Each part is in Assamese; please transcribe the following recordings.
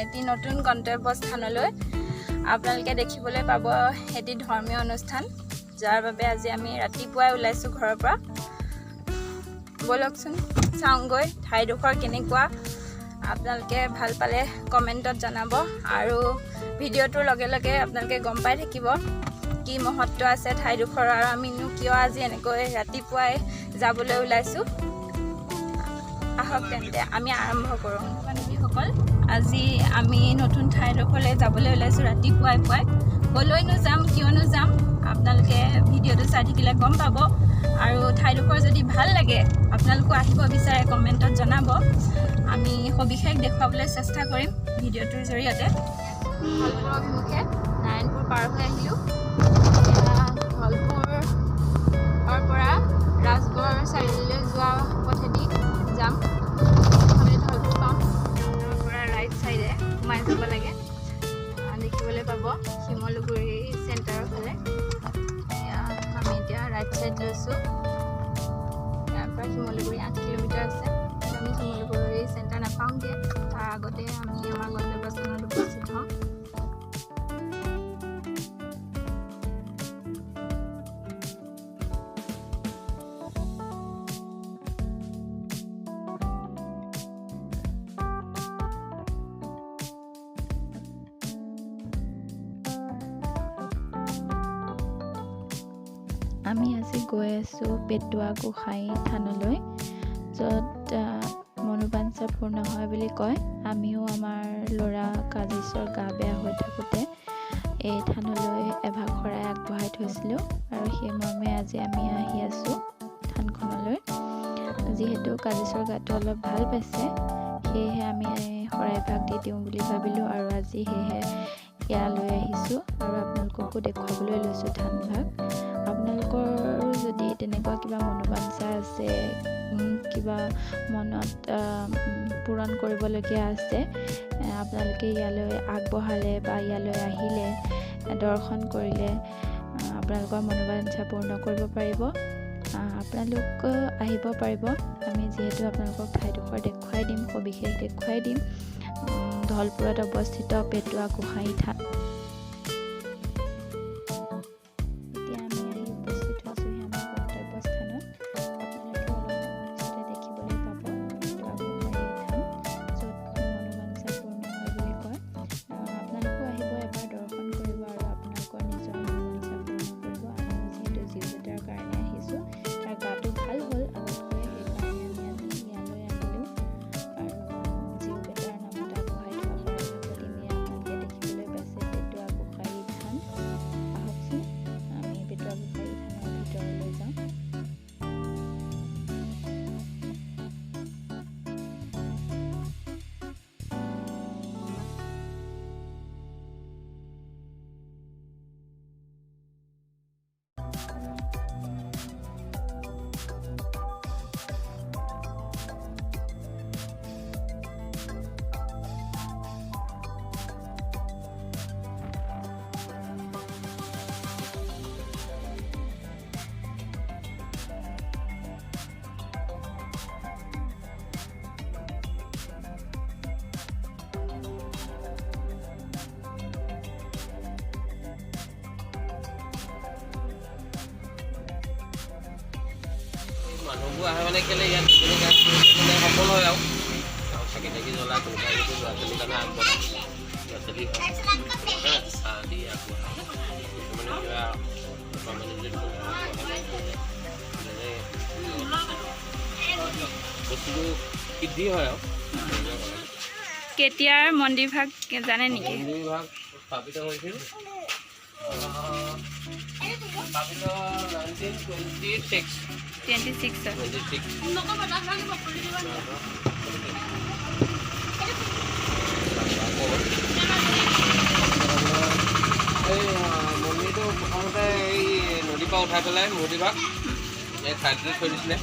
এটি নতুন গন্তব্যস্থানলৈ আপোনালোকে দেখিবলৈ পাব এটি ধৰ্মীয় অনুষ্ঠান যাৰ বাবে আজি আমি ৰাতিপুৱাই ওলাইছোঁ ঘৰৰ পৰা বলকচোন চাওঁগৈ ঠাইডোখৰ কেনেকুৱা আপোনালোকে ভাল পালে কমেণ্টত জনাব আৰু ভিডিঅ'টোৰ লগে লগে আপোনালোকে গম পাই থাকিব কি মহত্ব আছে ঠাইডোখৰ আৰু আমিনো কিয় আজি এনেকৈ ৰাতিপুৱাই যাবলৈ ওলাইছোঁ আহক তেন্তে আমি আৰম্ভ কৰোঁ বান্ধৱীসকল আজি আমি নতুন ঠাইডোখৰলৈ যাবলৈ ওলাইছোঁ ৰাতিপুৱাই পুৱাই ক'লৈনো যাম কিয়নো যাম আপোনালোকে ভিডিঅ'টো চাই থাকিলে গম পাব আৰু ঠাইডোখৰ যদি ভাল লাগে আপোনালোকো আহিব বিচাৰে কমেণ্টত জনাব আমি সবিশেষ দেখুৱাবলৈ চেষ্টা কৰিম ভিডিঅ'টোৰ জৰিয়তে ধলপুৰ অভিমুখে নাৰায়ণপুৰ পাৰ হৈ আহিলোঁ ধলপুৰৰ পৰা ৰাজগড় চাৰিআলিলৈ যোৱা পথেদি যাম ধলপুৰ পাম তাৰ পৰা ৰাইট চাইডে সোমাই যাব লাগে দেখিবলৈ পাব শিমলুগুৰি চেণ্টাৰৰ ফালে আমি এতিয়া ৰাইট চাইড লৈছোঁ ইয়াৰ পৰা শিমলুগুৰি 8 কিলোমিটাৰ আছে আমি শিমলুগুৰি চেণ্টাৰ নাপাওঁগৈ তাৰ আগতে আমি আমাৰ গন্তব্যস্থানত উপস্থিত হ'ম আমি আজি গৈ আছোঁ পেটুৱা গোসাঁই থানলৈ য'ত মনোবাঞ্ছা পূৰ্ণ হয় বুলি কয় আমিও আমাৰ ল'ৰা কাজিছৰ গা বেয়া হৈ থাকোঁতে এই থানলৈ এভাগ শৰাই আগবঢ়াই থৈছিলোঁ আৰু সেই মৰ্মে আজি আমি আহি আছোঁ থানখনলৈ যিহেতু কাজিছৰ গাটো অলপ ভাল পাইছে সেয়েহে আমি শৰাই ভাগ দি দিওঁ বুলি ভাবিলোঁ আৰু আজি সেয়েহে ইয়ালৈ আহিছোঁ আৰু আপোনালোককো দেখুৱাবলৈ লৈছোঁ থানভাগ আপোনালোকৰো যদি তেনেকুৱা কিবা মনোবাঞ্ছা আছে কিবা মনত পূৰণ কৰিবলগীয়া আছে আপোনালোকে ইয়ালৈ আগবঢ়ালে বা ইয়ালৈ আহিলে দৰ্শন কৰিলে আপোনালোকৰ মনোবাঞ্ছা পূৰ্ণ কৰিব পাৰিব আপোনালোক আহিব পাৰিব আমি যিহেতু আপোনালোকক ঠাইডোখৰ দেখুৱাই দিম সবিশেষ দেখুৱাই দিম ধলপুৰত অৱস্থিত পেটুৱা গোসাঁই থান মানুহবোৰ আহে মানে কেলে ইয়াত মানে সফল হয় আৰু চাকি চাকি জ্বলাই কোনোবা ল'ৰা ছোৱালীৰ কাৰণে আগবঢ়ায় ল'ৰা ছোৱালী চাহ দি আগবঢ়ায় কিছুমানে কিবা বস্তুটো বৃদ্ধি হয় আৰু কেতিয়াৰ মন্দিৰভাগ জানে নেকি মন্দিৰভাগ স্থাপিত হৈছিল 26 মন্দিৰটো প্ৰথমতে এই নদীৰ পৰা উঠাই পেলাই মূৰ্তিভাগ এই ঠাইটোতে থৈ দিছিলে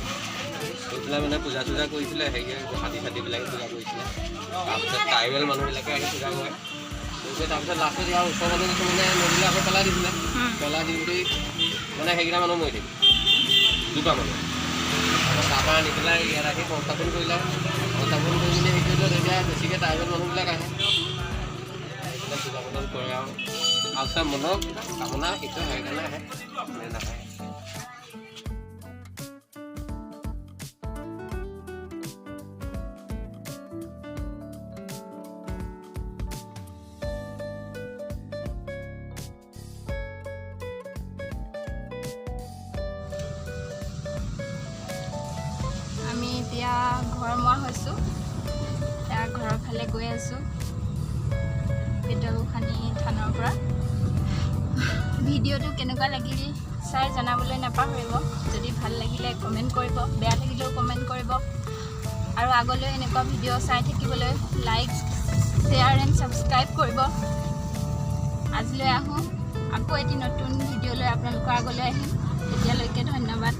থৈ পেলাই মানে পূজা চূজা কৰিছিলে হেৰিয়ে হাতী চাতীবিলাকে পূজা কৰিছিলে তাৰপিছত ট্ৰাইবেল মানুহবিলাকে আহি পূজা কৰে তাৰপিছত লাষ্টত ইয়াৰ ওচৰ মানুহ কিছুমানে নদীলৈ আকৌ পেলাই দিছিলে পেলাই দি বুলি মানে সেইকেইটা মানুহ মৰি থাকিল দুটা মানুহ তাৰপৰা আনি পেলাই ইয়াত আহি সংস্থাপন কৰিলে সংস্থাপন কৰি মেলি হেৰি কৰিলে এতিয়া বেছিকৈ ট্ৰাইবেল মানুহবিলাক আহে পূজা পাতল কৰে আৰু মনৰ কামনা সেইটো সেইকাৰণে আহে নাহে। আমি এতিয়া ঘৰমুৱা হৈছোঁ, এতিয়া ঘৰৰ ফালে গৈ আছোঁ পেটুৱাগোসানী থানৰ পৰা। ভিডিঅ'টো কেনেকুৱা লাগিল চাই জনাবলৈ নাপাহৰিব। যদি ভাল লাগিলে কমেণ্ট কৰিব, বেয়া লাগিলেও কমেণ্ট কৰিব আৰু আগলৈ এনেকুৱা ভিডিঅ' চাই থাকিবলৈ লাইক, শ্বেয়াৰ এণ্ড ছাবস্ক্ৰাইব কৰিব। আজিলৈ আহোঁ, আকৌ এটি নতুন ভিডিঅ' লৈ আপোনালোকৰ আগলৈ আহিম। তেতিয়ালৈকে ধন্যবাদ।